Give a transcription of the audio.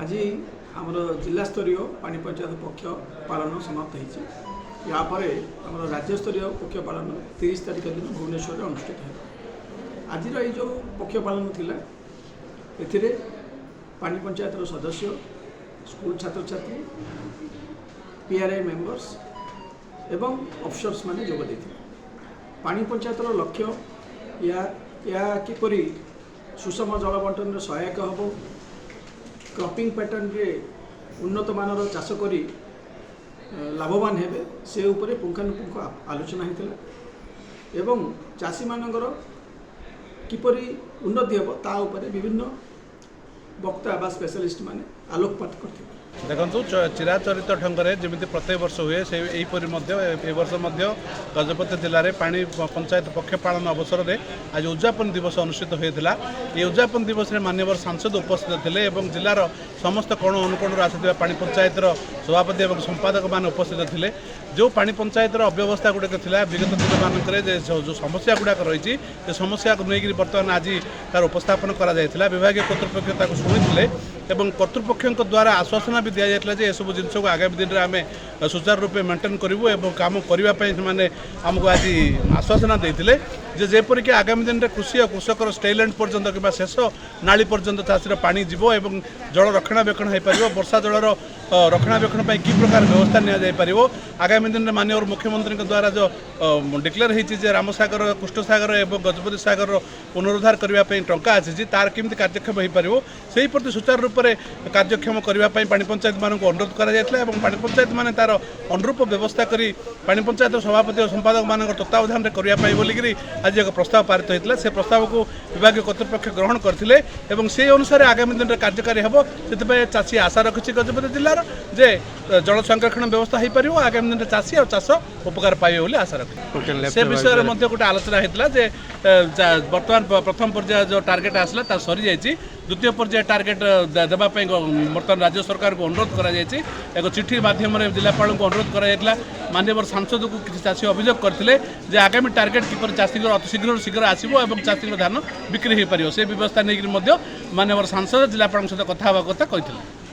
आज आमर जिला स्तरीय पानी पंचायत पक्ष पालन समाप्त होपर आम राज्य स्तरीय पक्ष पालन 30 तारिख दिन भुवनेश्वर अनुष्ठित है। आज जो पक्ष पालन थिला एथिरे पानी पंचायत सदस्य स्कूल छात्र छात्री पीआरआई मेंबर्स एवं अफसर्स माने जोग देथिले। पानी पंचायत लक्ष्य या किपरि सुषम जल बंटन सहायक हम क्रॉपिंग पैटर्न रे उन्नत मानर चाष करी लाभवान हेबे से उपरे पुंखानुपुंख आलोचना होता एवं चाषी मानकर किपरि उन्नति हेब ता उपरे विभिन्न वक्ता बा स्पेशलिस्ट माने आलोकपात करथिले। देखु चिराचरित ढंग से जमी प्रत्येक वर्ष हुए से यहीपरी वर्ष गजपति जिले में पानी पंचायत पक्ष पालन अवसर में आज उद्यापन दिवस अनुष्ठित होता। ये उद्यापन दिवस में माननीय सांसद उपस्थित थे और जिलार समस्त कोण अनुकोण आसुवा पानी पंचायत सभापति और संपादक मान उपस्थित थे। जो पानी पंचायत अव्यवस्था गुड़ाक था विगत दिन मानक जो समस्या गुड़ाक रही समस्या को लेकर बर्तमान आज तार उपस्थापन करा विभाग कर्तृपक्ष शुणी एवं कर्तृपक्ष द्वारा आश्वासन भी दि जाता है सब जिन को आगामी दिन में आम सुचारू रूपे मेंटेन करूँ और काम करने आमको आज आश्वासन देते जेपरिक आगामी दिन में कृषि और कृषकर स्टेलैंड पर्यंत कि शेष नाली पर्यंत चाषीर पानी जीव और जल रक्षणाबेक्षण हो पार वर्षा जलर रक्षणाबेक्षण कि प्रकार व्यवस्था निपर आगामी दिन में माननीय मुख्यमंत्री द्वारा जो डिक्लेयर होती रामसागर कृष्णसागर और गजपति सागर पुनरुद्धार करने टंका आसी तार केमती कार्यक्षम हो पार से प्रति सुचारू रूप से कार्यक्षम करने पानी पंचायत मानक अनुरोध कर पानी पंचायत मान तार अनुरूप व्यवस्था करी पानी पंचायत सभापति और संपादक मान तत्वावधान करने बोलिकी आज एक प्रस्ताव पारित होता से प्रस्ताव को विभाग कर्तृपक्ष ग्रहण करते से अनुसार आगामी दिन में कार्यकारी हम से चाषी आशा रखी गजपति जिलार जे जल संरक्षण व्यवस्था हो पार आगामी दिन में चाषी और चाष उपकार पाइबे बोली आशा रखी से विषय में गोटे आलोचना होता बर्तमान प्रथम पर्याय जो टार्गेट आसला सरी जाइए द्वितीय पर्याय टार्गेट देवाई बर्तमान राज्य सरकार को अनुरोध कर एक चिठी माध्यम जिलापाल को अनुरोध कर माननीय सांसद को किसी चाषी अभियोग करते आगामी टार्गेट किपर चाषी अति शीघ्र आसो और चाषी धान बिक्री हो पार से व्यवस्था नहीं माननीय सांसद जिलापाल सहित कथा कथा कहते।